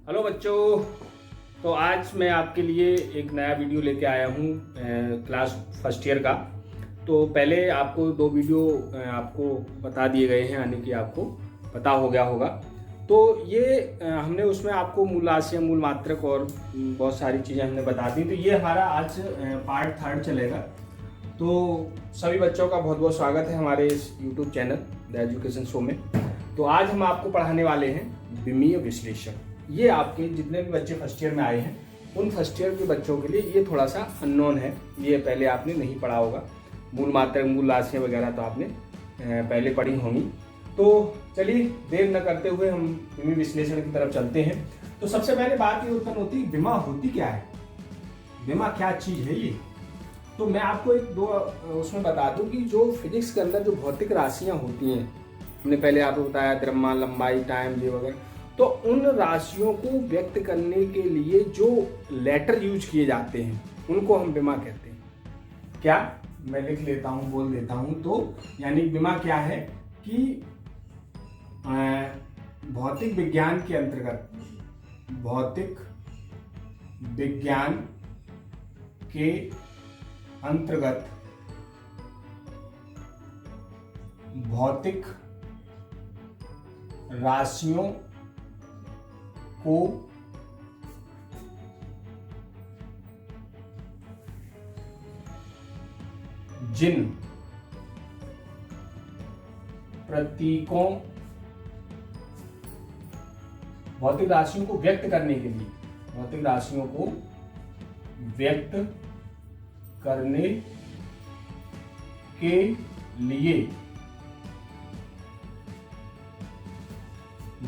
Hello बच्चों। तो आज मैं आपके लिए एक नया वीडियो लेके आया हूँ क्लास फर्स्ट ईयर का। तो पहले आपको दो वीडियो आपको बता दिए गए हैं, यानी कि आपको पता हो गया होगा। तो ये हमने उसमें आपको मूल राशियाँ, मूल मात्रक और बहुत सारी चीज़ें हमने बता दी। तो ये हमारा आज पार्ट 3 चलेगा। तो सभी बच्चों का बहुत बहुत स्वागत है हमारे इस YouTube channel the education show में। तो आज हम आपको पढ़ाने वाले हैं विमीय विश्लेषण। ये आपके जितने भी बच्चे फर्स्ट ईयर में आए हैं उन फर्स्ट ईयर के बच्चों के लिए ये थोड़ा सा अननोन है, ये पहले आपने नहीं पढ़ा होगा। मूल मात्रक, मूल राशियाँ वगैरह तो आपने पहले पढ़ी होंगी। तो चलिए देर न करते हुए हम विमीय विश्लेषण की तरफ चलते हैं। तो सबसे पहले बात ये उत्पन्न होती है, विमा होती क्या है, विमा क्या चीज़ है ये। तो मैं आपको एक दो उसमें बता दूं कि जो फिजिक्स के अंदर जो भौतिक राशियां होती हैं, हमने पहले आपको बताया द्रव्यमान, लंबाई, टाइम, ये वगैरह। तो उन राशियों को व्यक्त करने के लिए जो लेटर यूज किए जाते हैं उनको हम विमा कहते हैं। क्या, मैं लिख लेता हूँ, बोल देता हूँ। तो यानी विमा क्या है कि भौतिक विज्ञान के अंतर्गत, भौतिक विज्ञान के अंतर्गत भौतिक राशियों को जिन प्रतीकों, भौतिक राशियों को व्यक्त करने के लिए, भौतिक राशियों को व्यक्त करने के लिए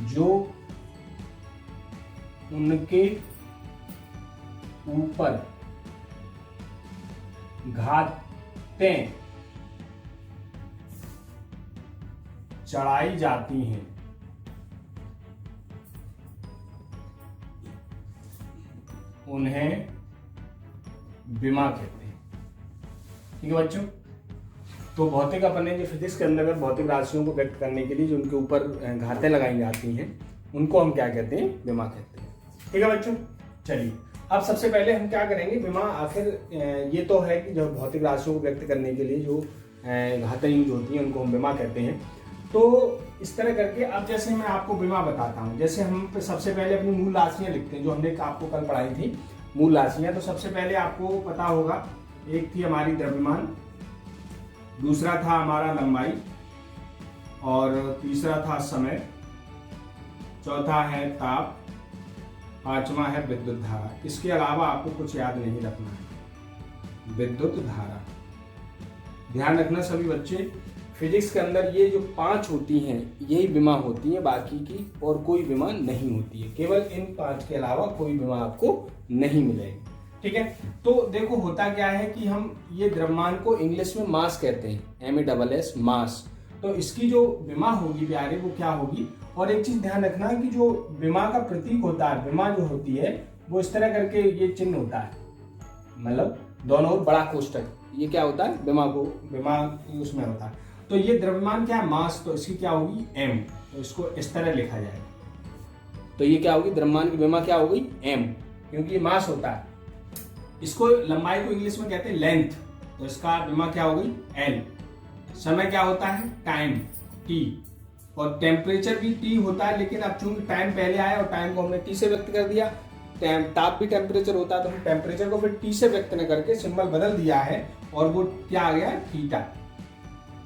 जो उनके ऊपर घातें चढ़ाई जाती हैं उन्हें विमा कहते हैं। ठीक है बच्चों। तो भौतिक, अपने जो फिजिक्स के अंदर भौतिक राशियों को व्यक्त करने के लिए जो उनके ऊपर घातें लगाई जाती हैं उनको हम क्या कहते हैं, विमा कहते हैं। ठीक है बच्चों। चलिए अब सबसे पहले हम क्या करेंगे, विमा आखिर ये तो है कि जो भौतिक राशियों को व्यक्त करने के लिए जो घातें यूज होती हैं उनको हम विमा कहते हैं। तो इस तरह करके अब जैसे मैं आपको विमा बताता हूँ, जैसे हम सबसे पहले अपनी मूल राशियाँ लिखते हैं जो हमने आपको कल पढ़ाई थी, मूल राशियाँ। तो सबसे पहले आपको पता होगा, एक थी हमारी द्रव्यमान, दूसरा था हमारा लंबाई, और तीसरा था समय, चौथा है ताप, पांचवा है विद्युत धारा। इसके अलावा आपको कुछ याद नहीं रखना है। विद्युत धारा ध्यान रखना सभी बच्चे, फिजिक्स के अंदर ये जो 5 होती हैं यही विमा होती है, बाकी की और कोई विमा नहीं होती है। केवल इन 5 के अलावा कोई विमा आपको नहीं मिलेगी। ठीक है। तो देखो होता क्या है कि हम ये द्रव्यमान को इंग्लिश में मास कहते हैं, MASS, मास। तो इसकी जो विमा होगी प्यारे वो क्या होगी। और एक चीज ध्यान रखना कि जो विमा का प्रतीक होता है, विमा जो होती है वो इस तरह करके ये चिन्ह होता है, मतलब दोनों ओर बड़ा कोष्टक, ये क्या होता है, विमा को, विमा उसमें होता है। तो ये द्रव्यमान क्या है, मास, तो इसकी क्या होगी, M। तो इसको इस तरह लिखा जाएगा। तो ये क्या होगी, द्रव्यमान की विमा क्या होगी, M, क्योंकि ये मास होता है। इसको लंबाई को इंग्लिश में कहते हैं लेंथ, तो इसका विमा क्या होगी, L। समय क्या होता है, टाइम, T। और टेम्परेचर भी T होता है, लेकिन अब चूंकि टाइम पहले आया और टाइम को हमने T से व्यक्त कर दिया, ताप भी टेम्परेचर होता है, तो हम टेम्परेचर को फिर T से व्यक्त न करके सिंबल बदल दिया है और वो क्या आ गया, थीटा।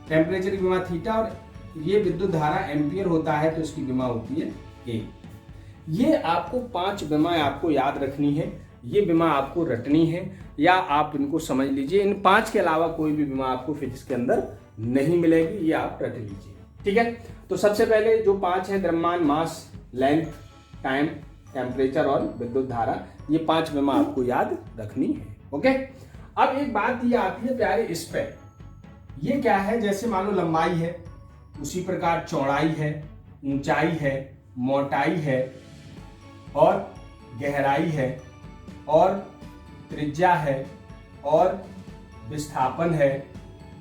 टेम्परेचर की विमा थीटा, और ये विद्युत धारा एम्पियर होता है, तो इसकी विमा होती है A। ये आपको 5 विमाएं आपको याद रखनी है, ये विमा आपको रटनी है, या आप इनको समझ लीजिए। इन 5 के अलावा कोई भी विमा आपको फिजिक्स के अंदर नहीं मिलेगी, ये आप रट लीजिए। ठीक है। तो सबसे पहले जो 5 हैं, द्रव्यमान, मास, लेंथ, टाइम, टेम्परेचर और विद्युत धारा, ये 5 विमा आपको याद रखनी है। ओके। अब एक बात ये आती है प्यारे इस पे, ये क्या है, जैसे मान लो लंबाई है, उसी प्रकार चौड़ाई है, ऊंचाई है, मोटाई है, और गहराई है, और त्रिज्या है, और विस्थापन है,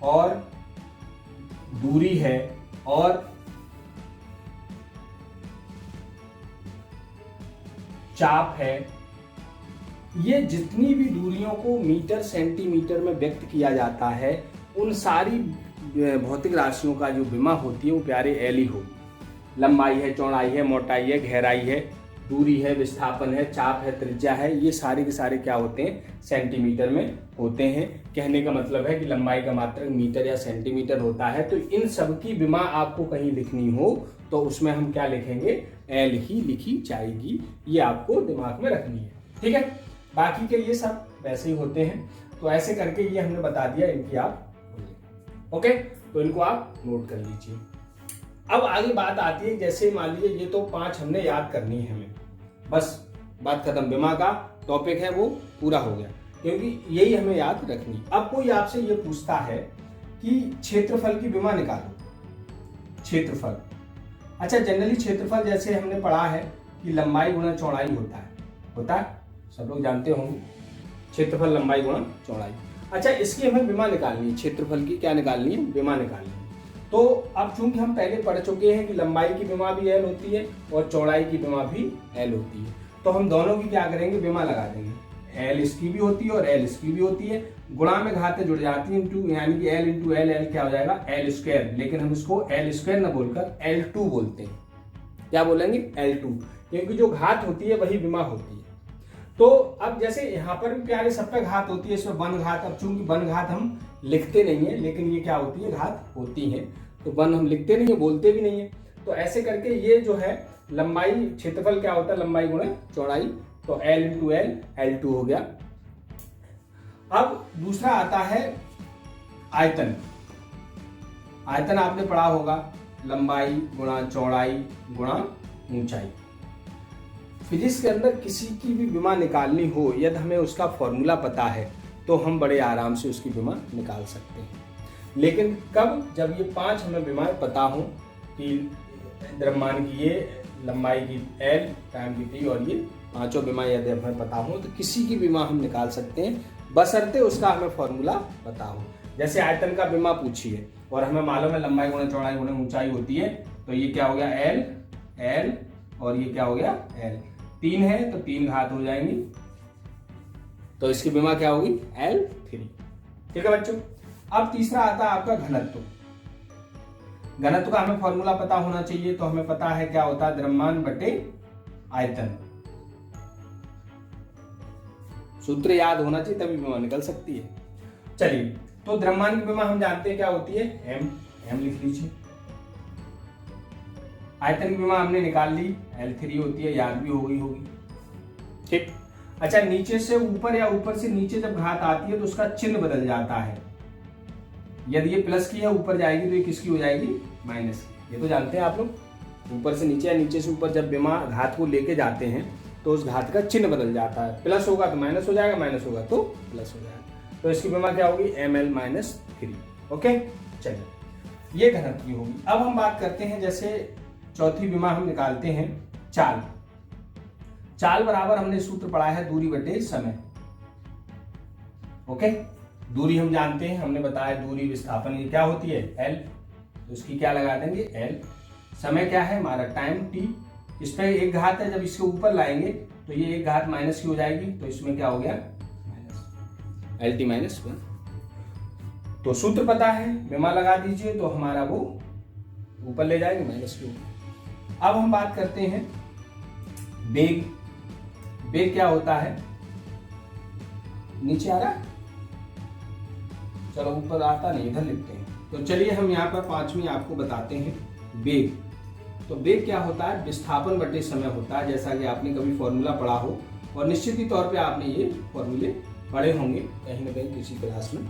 और दूरी है, और चाप है, ये जितनी भी दूरियों को मीटर सेंटीमीटर में व्यक्त किया जाता है, उन सारी भौतिक राशियों का जो विमा होती है वो प्यारे एल ही होगी। लंबाई है, चौड़ाई है, मोटाई है, गहराई है, दूरी है, विस्थापन है, चाप है, त्रिज्या है, ये सारे के सारे क्या होते हैं, सेंटीमीटर में होते हैं। कहने का मतलब है कि लंबाई का मात्रक मीटर या सेंटीमीटर होता है। तो इन सब की विमा आपको कहीं लिखनी हो तो उसमें हम क्या लिखेंगे, एल ही लिखी जाएगी। ये आपको दिमाग में रखनी है, ठीक है। बाकी के ये सब वैसे ही होते हैं। तो ऐसे करके ये हमने बता दिया, इनकी आप ओके, तो इनको आप नोट कर लीजिए। अब आगे बात आती है, जैसे मान लीजिए ये तो 5 हमने याद करनी है हमें, बस बात खत्म, विमा का टॉपिक है वो पूरा हो गया, क्योंकि यही हमें याद रखनी। अब कोई आपसे ये पूछता है कि क्षेत्रफल की विमा निकालो, क्षेत्रफल। अच्छा, जनरली क्षेत्रफल जैसे हमने पढ़ा है कि लंबाई गुणा चौड़ाई होता है, सब लोग जानते होंगे, क्षेत्रफल लंबाई गुणा चौड़ाई। अच्छा, इसकी हमें विमा निकालनी है, क्षेत्रफल की क्या निकालनी है, विमा निकालनी है। तो अब चूंकि हम पहले पढ़ चुके हैं कि लंबाई की विमा भी एल होती है और चौड़ाई की विमा भी एल होती है, तो हम दोनों की क्या करेंगे, विमा लगा देंगे। एल इसकी भी होती है और एल इसकी भी होती है, गुणा में घातें जुड़ जाती हैं, इंटू, यानी कि एल इंटू एल, एल क्या हो जाएगा, एल स्क्वायर। लेकिन हम इसको एल स्क्वायर न बोलकर L2 बोलते हैं। क्या बोलेंगे, L2, क्योंकि जो घात होती है वही विमा होती है। तो अब जैसे यहाँ पर भी प्यारे सब पे घात होती है, इसमें वन घात, अब चूंकि वन घात हम लिखते नहीं है, लेकिन ये क्या होती है, घात होती है, तो वन हम लिखते नहीं है, बोलते भी नहीं है। तो ऐसे करके ये जो है लंबाई, क्षेत्रफल क्या होता है, लंबाई गुणे चौड़ाई, तो L इंटू एल, L2 हो गया। अब दूसरा आता है आयतन। आयतन आपने पढ़ा होगा, लंबाई गुणा चौड़ाई गुणा ऊंचाई। फिजिक्स के अंदर किसी की भी विमा निकालनी हो, यदि हमें उसका फॉर्मूला पता है तो हम बड़े आराम से उसकी विमा निकाल सकते हैं। लेकिन कब, जब ये 5 हमें विमाएं पता हो कि द्रव्यमान की ये, लंबाई की L, टाइम की T और ये पांचों विमा यदि हमें पता हो तो किसी की विमा हम निकाल सकते हैं, बशर्ते उसका हमें फॉर्मूला पता हो। जैसे आयतन का विमा पूछिए और हमें मालूम है लंबाई गुणा चौड़ाई गुणा ऊंचाई होती है, तो ये क्या हो गया, L, L और ये क्या हो गया, L। 3 है तो 3 घात हो जाएंगी, तो इसकी विमा क्या होगी, L3। ठीक है बच्चों। अब तीसरा आता है आपका घनत्व। घनत्व का हमें फॉर्मूला पता होना चाहिए, तो हमें पता है क्या होता है, द्रव्यमान बटे आयतन। सूत्र याद होना चाहिए तभी विमा निकल सकती है। चलिए, तो द्रव्यमान की विमा हम जानते हैं क्या होती है, m लिख लीजिए। आयतन की विमा हमने निकाल ली, L3 होती है, याद भी हो गई होगी, ठीक। अच्छा, नीचे से ऊपर या ऊपर से नीचे जब घात आती है तो उसका चिन्ह बदल जाता है। यदि ये प्लस की है ऊपर जाएगी तो ये किसकी हो जाएगी, माइनस की। ये तो जानते हैं आप लोग, ऊपर से नीचे या नीचे से ऊपर जब विमा घात को लेके जाते हैं तो उस घात का चिन्ह बदल जाता है। प्लस होगा तो माइनस हो जाएगा, माइनस होगा तो प्लस हो जाएगा। तो इसकी विमा क्या होगी, ml-3। ओके, चलिए, ये घनत्व की होगी। अब हम बात करते हैं, जैसे चौथी विमा हम निकालते हैं चाल। चाल बराबर हमने सूत्र पढ़ा है दूरी बटे समय। ओके, दूरी हम जानते हैं, हमने बताया दूरी विस्थापन ये क्या होती है, L, तो इसकी क्या लगा देंगे, L। समय क्या है हमारा, टाइम T। इस पे एक घात है, जब इसके ऊपर लाएंगे तो ये एक घात माइनस की हो जाएगी, तो इसमें क्या हो गया, माइनस LT-1। तो सूत्र पता है, विमा लगा दीजिए तो हमारा वो ऊपर ले जाएंगे, माइनस की। अब हम बात करते हैं वेग। वेग क्या होता है, नीचे आ रहा है, चलो ऊपर आता नहीं, इधर लिखते हैं। तो चलिए हम यहाँ पर 5वीं आपको बताते हैं वेग। तो वेग क्या होता है, विस्थापन बटे समय होता है, जैसा कि आपने कभी फॉर्मूला पढ़ा हो, और निश्चित ही तौर पे आपने ये फॉर्मूले पढ़े होंगे कहीं ना कहीं किसी क्लास में।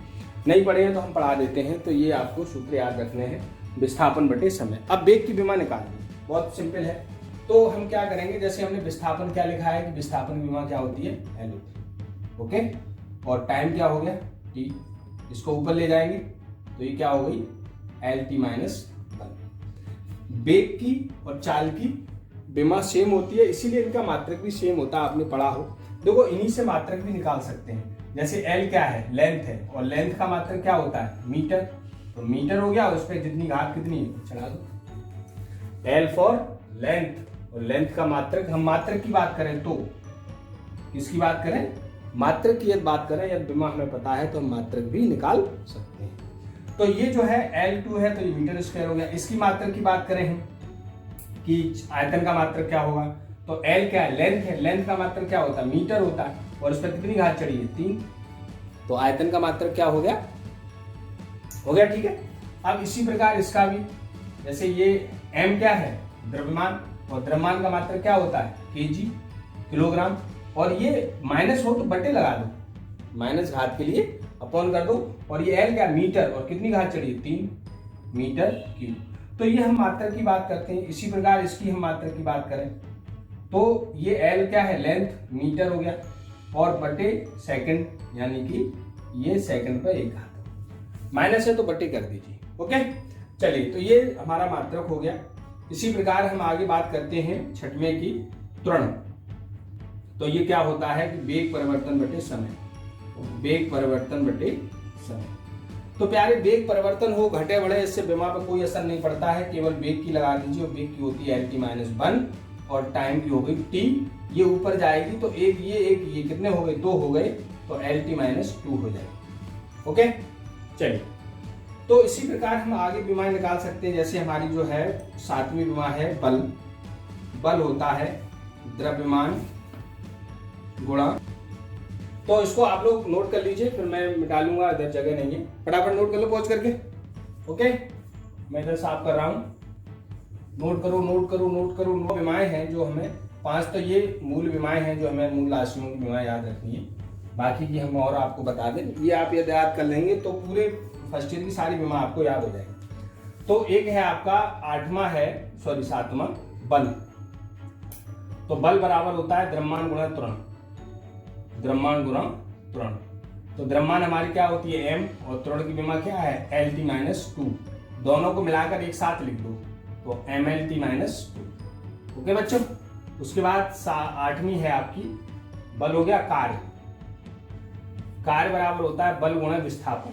नहीं पढ़े हैं तो हम पढ़ा देते हैं। तो ये आपको सूत्र याद रखने हैं, विस्थापन बटे समय। अब वेग की विमा निकालनी बहुत सिंपल है। तो हम क्या करेंगे, जैसे हमने विस्थापन क्या लिखा है कि विस्थापन विमा क्या होती है, L होती है। ओके, और टाइम क्या हो गया, T। इसको ऊपर ले जाएंगे तो ये क्या हो गई, LT-1। वेग की और चाल की विमा सेम होती है, इसीलिए इनका मात्रक भी सेम होता है, आपने पढ़ा हो। देखो, इन्हीं से मात्रक भी निकाल सकते हैं। जैसे L क्या है, लेंथ है, और लेंथ का मात्रक क्या होता है, मीटर। तो मीटर हो गया, उस पर जितनी घात कितनी है चढ़ा दो, L फॉर लेंथ। और लेंथ का मात्रक, हम मात्रक की बात करें तो किसकी बात करें, मात्रक की यदि बात करें, यदि विमा हमें पता है तो हम मात्रक भी निकाल सकते हैं। तो ये जो है L2 है तो ये मीटर स्क्वायर हो गया। इसकी मात्रक की बात करें हम कि आयतन का मात्रक क्या होगा, तो L क्या है, लेंथ है, लेंथ का मात्रक क्या होता है, मीटर होता है, और उस पर कितनी घात चढ़ी है, 3। तो आयतन का मात्रक क्या हो गया, ठीक है। अब इसी प्रकार इसका भी, जैसे ये m क्या है, द्रव्यमान, और द्रव्यमान का मात्रक क्या होता है, kg, किलोग्राम, और ये माइनस हो तो बटे लगा दो, माइनस घात के लिए अपॉन कर दो, और ये L क्या, मीटर, और कितनी घात चढ़ी, 3 मीटर क्यूब। तो ये हम मात्रक की बात करते हैं। इसी प्रकार इसकी हम मात्रक की बात करें तो ये L क्या है, लेंथ, मीटर हो गया, और बटे सेकंड, यानी कि ये सेकंड पर 1 घात, माइनस है तो बटे कर दीजिए। ओके, चलिए, तो ये हमारा मात्रक हो गया। इसी प्रकार हम आगे बात करते हैं 6वें की, त्वरण। तो ये क्या होता है कि वेग परिवर्तन बटे समय, वेग परिवर्तन बटे समय। तो प्यारे, वेग परिवर्तन हो घटे बढ़े इससे विमा पर कोई असर नहीं पड़ता है, केवल वेग की लगा दीजिए, और वेग की होती है LT-1 और टाइम की हो गई T। ये ऊपर जाएगी तो एक ये कितने हो गए, 2 हो गए, तो LT-2 हो जाएगी। ओके, चलिए, तो इसी प्रकार हम आगे विमाएं निकाल सकते हैं। जैसे हमारी जो है 7वीं विमा है बल। बल होता है द्रव्यमान गुणा, तो इसको आप लोग नोट कर लीजिए, फिर मैं मिटा लूंगा, इधर जगह नहीं है, फटाफट नोट कर लो पहुंच करके। ओके, मैं इधर साफ कर रहा हूं, नोट करो, नोट करो, नोट करो। 9 विमाएं हैं जो हमें, 5 तो ये मूल विमाएं हैं जो हमें मूल राशियों की विमाएं याद रखनी है, बाकी की हम और आपको बता दें। ये आप यदि याद कर लेंगे तो पूरे फर्स्ट ईयर की सारी विमा आपको याद हो जाएगी। तो एक है आपका 7वां बल। तो बल बराबर होता है द्रव्यमान गुणा त्वरण, द्रव्यमान गुणा त्वरण। तो द्रव्यमान हमारी क्या होती है, m, और त्वरण की विमा क्या है, LT-2। दोनों को मिलाकर एक साथ लिख दो, तो MLT-2। ओके बच्चों, उसके बाद 8वीं है आपकी, बल हो गया कार्य। कार्य बराबर होता है बल गुणा विस्थापन।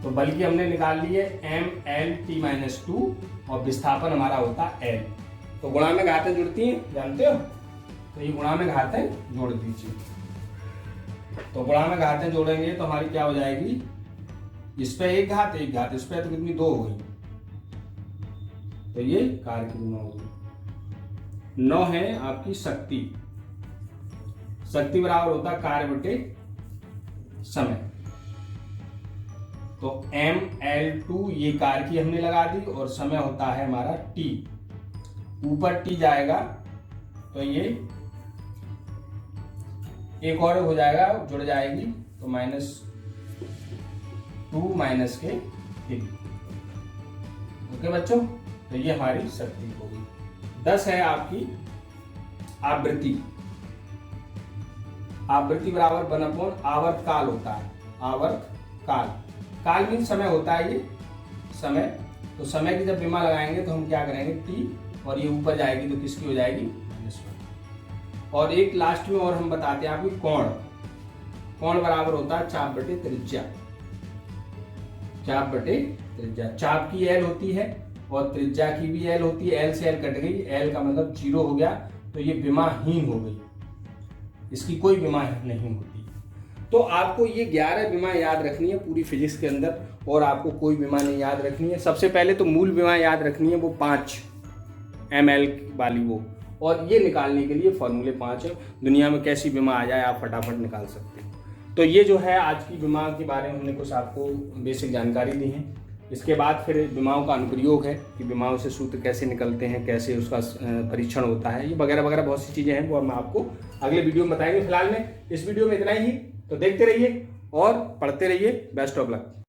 तो बल की हमने निकाल ली है MLT-2, और विस्थापन हमारा होता है L। तो गुणा में घातें जुड़ती हैं, जानते हो, तो ये गुणा में घातें जोड़ दीजिए। तो गुणा में घातें जोड़ेंगे तो हमारी क्या हो जाएगी, इस पे 1 घात, 1 घात, इस पे तो कितनी, 2 हो गई, तो ये कार्य की विमा होगी। 9 है आपकी शक्ति। शक्ति बराबर होता है कार्य बटे समय। तो ML2 ये कार्य की हमने लगा दी, और समय होता है हमारा T। ऊपर T जाएगा तो ये एक और हो जाएगा, जुड़ जाएगी, तो -2 माइनस के 3। ओके बच्चों, तो ये हमारी शक्ति होगी। 10 है आपकी आवृत्ति। आवृत्ति बराबर 1/, आवर्त काल होता है, आवर्त काल। काल मीन समय होता है, ये समय। तो समय की जब विमा लगाएंगे तो हम क्या करेंगे, T, और ये ऊपर जाएगी तो किसकी हो जाएगी, -1। और एक लास्ट में और हम बताते हैं आपकी कोण। कोण बराबर होता है चाप बटे त्रिज्या, चाप बटे त्रिज्या। चाप की L होती है और त्रिज्या की भी L होती है। L से L कट गई, L का मतलब 0 हो गया, तो ये विमाहीन हो गई, इसकी कोई विमा नहीं होती। तो आपको ये 11 विमा याद रखनी है पूरी फिजिक्स के अंदर, और आपको कोई विमा नहीं याद रखनी है। सबसे पहले तो मूल विमा याद रखनी है, वो 5 ml वाली वो, और ये निकालने के लिए फॉर्मूले 5 है। दुनिया में कैसी विमा आ जाए आप फटाफट निकाल सकते हैं। तो ये जो है आज की विमा के बारे में हमने कुछ आपको बेसिक जानकारी दी है। इसके बाद फिर विमाओं का अनुप्रयोग है कि विमाओं से सूत्र कैसे निकलते हैं, कैसे उसका परीक्षण होता है, ये वगैरह वगैरह बहुत सी चीज़ें हैं, वो हम आपको अगले वीडियो में बताएंगे। फिलहाल में इस वीडियो में इतना ही। तो देखते रहिए और पढ़ते रहिए। Best of luck.